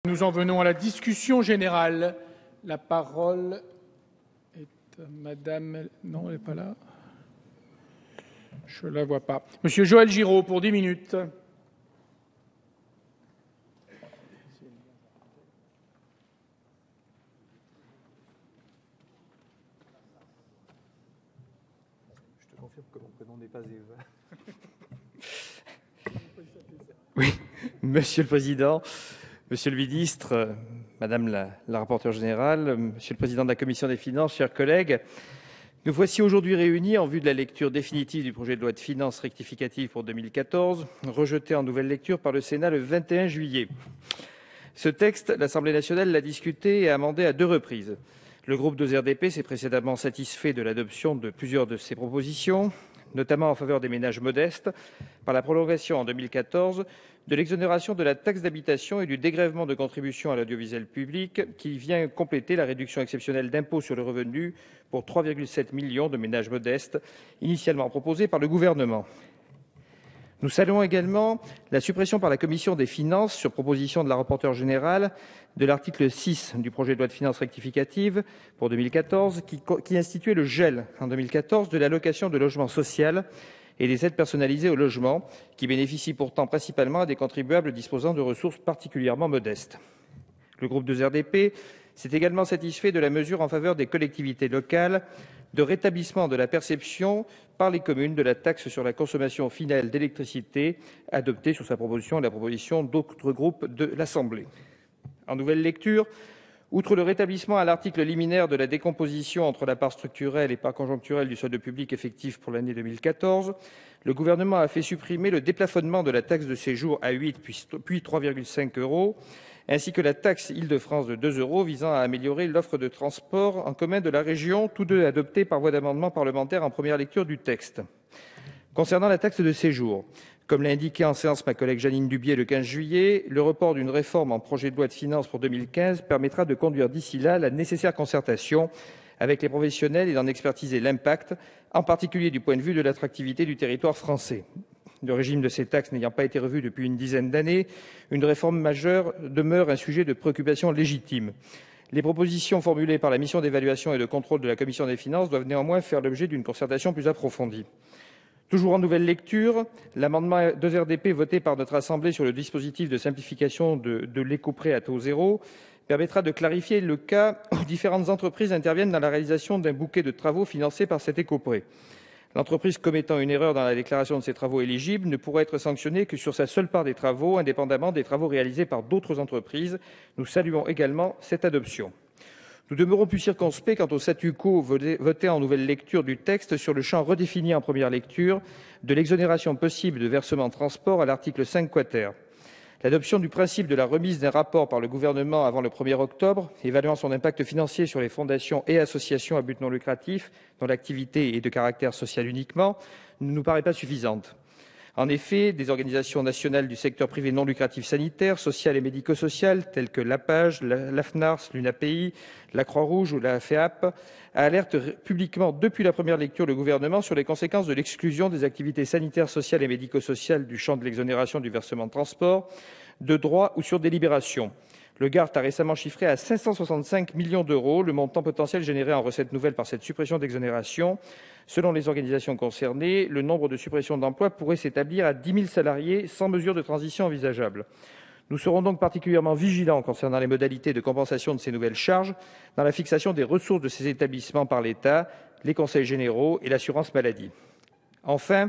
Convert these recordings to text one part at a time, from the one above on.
Nous en venons à la discussion générale. La parole est à Madame... Non, elle n'est pas là. Je ne la vois pas. Monsieur Joël Giraud, pour 10 minutes. Je te confirme que mon prénom n'est pas Eva. Oui, Monsieur le Président, Monsieur le Ministre, Madame la rapporteure générale, Monsieur le Président de la Commission des finances, chers collègues, nous voici aujourd'hui réunis en vue de la lecture définitive du projet de loi de finances rectificative pour 2014, rejeté en nouvelle lecture par le Sénat le 21 juillet. Ce texte, l'Assemblée nationale l'a discuté et amendé à 2 reprises. Le groupe 2RDP s'est précédemment satisfait de l'adoption de plusieurs de ses propositions, notamment en faveur des ménages modestes, par la prolongation en 2014 de l'exonération de la taxe d'habitation et du dégrèvement de contribution à l'audiovisuel public, qui vient compléter la réduction exceptionnelle d'impôt sur le revenu pour 3,7 millions de ménages modestes, initialement proposée par le gouvernement. Nous saluons également la suppression par la commission des finances, sur proposition de la rapporteure générale, de l'article 6 du projet de loi de finances rectificative pour 2014, qui instituait le gel en 2014 de l'allocation de logement social et des aides personnalisées au logement, qui bénéficient pourtant principalement à des contribuables disposant de ressources particulièrement modestes. Le groupe 2RDP s'est également satisfait de la mesure en faveur des collectivités locales de rétablissement de la perception par les communes de la taxe sur la consommation finale d'électricité, adoptée sur sa proposition et la proposition d'autres groupes de l'Assemblée. En nouvelle lecture, outre le rétablissement à l'article liminaire de la décomposition entre la part structurelle et part conjoncturelle du solde public effectif pour l'année 2014, le gouvernement a fait supprimer le déplafonnement de la taxe de séjour à 8 puis 3,5 €, ainsi que la taxe Île-de-France de 2 € visant à améliorer l'offre de transport en commun de la région, tous deux adoptés par voie d'amendement parlementaire en première lecture du texte. Concernant la taxe de séjour, comme l'a indiqué en séance ma collègue Jeanine Dubié le 15 juillet, le report d'une réforme en projet de loi de finances pour 2015 permettra de conduire d'ici là la nécessaire concertation avec les professionnels et d'en expertiser l'impact, en particulier du point de vue de l'attractivité du territoire français. Le régime de ces taxes n'ayant pas été revu depuis une dizaine d'années, une réforme majeure demeure un sujet de préoccupation légitime. Les propositions formulées par la mission d'évaluation et de contrôle de la Commission des finances doivent néanmoins faire l'objet d'une concertation plus approfondie. Toujours en nouvelle lecture, l'amendement 2RDP voté par notre Assemblée sur le dispositif de simplification de l'éco-prêt à taux zéro permettra de clarifier le cas où différentes entreprises interviennent dans la réalisation d'un bouquet de travaux financés par cet éco-prêt. L'entreprise commettant une erreur dans la déclaration de ses travaux éligibles ne pourra être sanctionnée que sur sa seule part des travaux, indépendamment des travaux réalisés par d'autres entreprises. Nous saluons également cette adoption. Nous demeurons plus circonspects quant au statu quo voté en nouvelle lecture du texte sur le champ redéfini en première lecture de l'exonération possible de versement transport à l'article 5 quater. L'adoption du principe de la remise d'un rapport par le gouvernement avant le 1er octobre, évaluant son impact financier sur les fondations et associations à but non lucratif, dont l'activité est de caractère social uniquement, ne nous paraît pas suffisante. En effet, des organisations nationales du secteur privé non lucratif sanitaire, social et médico-social, telles que l'APAGE, l'AFNARS, l'UNAPI, la Croix-Rouge ou la FEAP, alertent publiquement depuis la première lecture le gouvernement sur les conséquences de l'exclusion des activités sanitaires, sociales et médico-sociales du champ de l'exonération du versement de transport, de droit ou sur délibération. Le GART a récemment chiffré à 565 millions d'euros le montant potentiel généré en recettes nouvelles par cette suppression d'exonération. Selon les organisations concernées, le nombre de suppressions d'emplois pourrait s'établir à 10 000 salariés sans mesure de transition envisageable. Nous serons donc particulièrement vigilants concernant les modalités de compensation de ces nouvelles charges dans la fixation des ressources de ces établissements par l'État, les conseils généraux et l'assurance maladie. Enfin,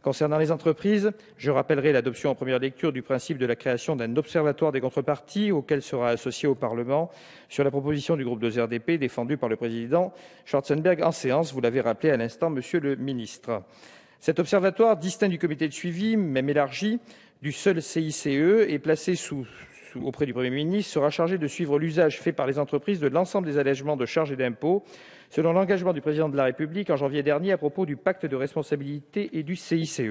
concernant les entreprises, je rappellerai l'adoption en première lecture du principe de la création d'un observatoire des contreparties auquel sera associé au Parlement sur la proposition du groupe 2RDP défendue par le président Schwarzenberg en séance, vous l'avez rappelé à l'instant, monsieur le ministre. Cet observatoire, distinct du comité de suivi, même élargi, du seul CICE et placé auprès du Premier ministre, sera chargé de suivre l'usage fait par les entreprises de l'ensemble des allègements de charges et d'impôts, selon l'engagement du Président de la République en janvier dernier à propos du pacte de responsabilité et du CICE.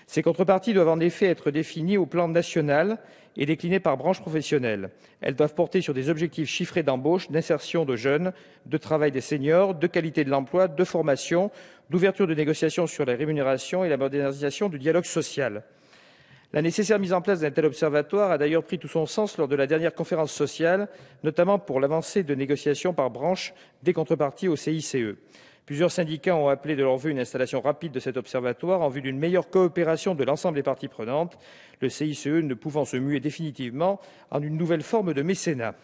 Ces contreparties doivent en effet être définies au plan national et déclinées par branche professionnelle. Elles doivent porter sur des objectifs chiffrés d'embauche, d'insertion de jeunes, de travail des seniors, de qualité de l'emploi, de formation, d'ouverture de négociations sur les rémunérations et la modernisation du dialogue social. La nécessaire mise en place d'un tel observatoire a d'ailleurs pris tout son sens lors de la dernière conférence sociale, notamment pour l'avancée de négociations par branche des contreparties au CICE. Plusieurs syndicats ont appelé de leur vœu une installation rapide de cet observatoire en vue d'une meilleure coopération de l'ensemble des parties prenantes, le CICE ne pouvant se muer définitivement en une nouvelle forme de mécénat.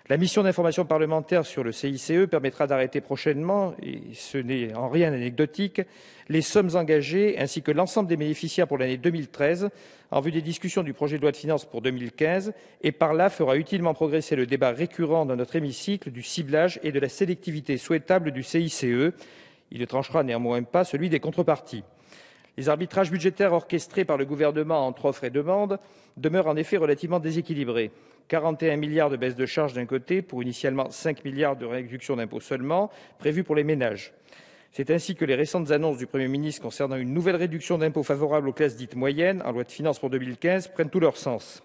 La mission d'information parlementaire sur le CICE permettra d'arrêter prochainement, et ce n'est en rien anecdotique, les sommes engagées ainsi que l'ensemble des bénéficiaires pour l'année 2013 en vue des discussions du projet de loi de finances pour 2015 et par là fera utilement progresser le débat récurrent dans notre hémicycle du ciblage et de la sélectivité souhaitable du CICE. Il ne tranchera néanmoins pas celui des contreparties. Les arbitrages budgétaires orchestrés par le gouvernement entre offre et demande demeurent en effet relativement déséquilibrés. 41 milliards de baisse de charges d'un côté, pour initialement 5 milliards de réduction d'impôts seulement, prévus pour les ménages. C'est ainsi que les récentes annonces du Premier ministre concernant une nouvelle réduction d'impôts favorable aux classes dites moyennes en loi de finances pour 2015 prennent tout leur sens.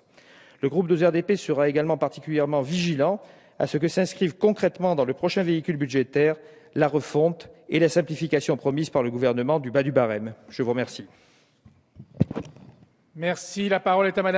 Le groupe de RDP sera également particulièrement vigilant à ce que s'inscrivent concrètement dans le prochain véhicule budgétaire la refonte et la simplification promises par le gouvernement du bas du barème. Je vous remercie. Merci. La parole est à Madame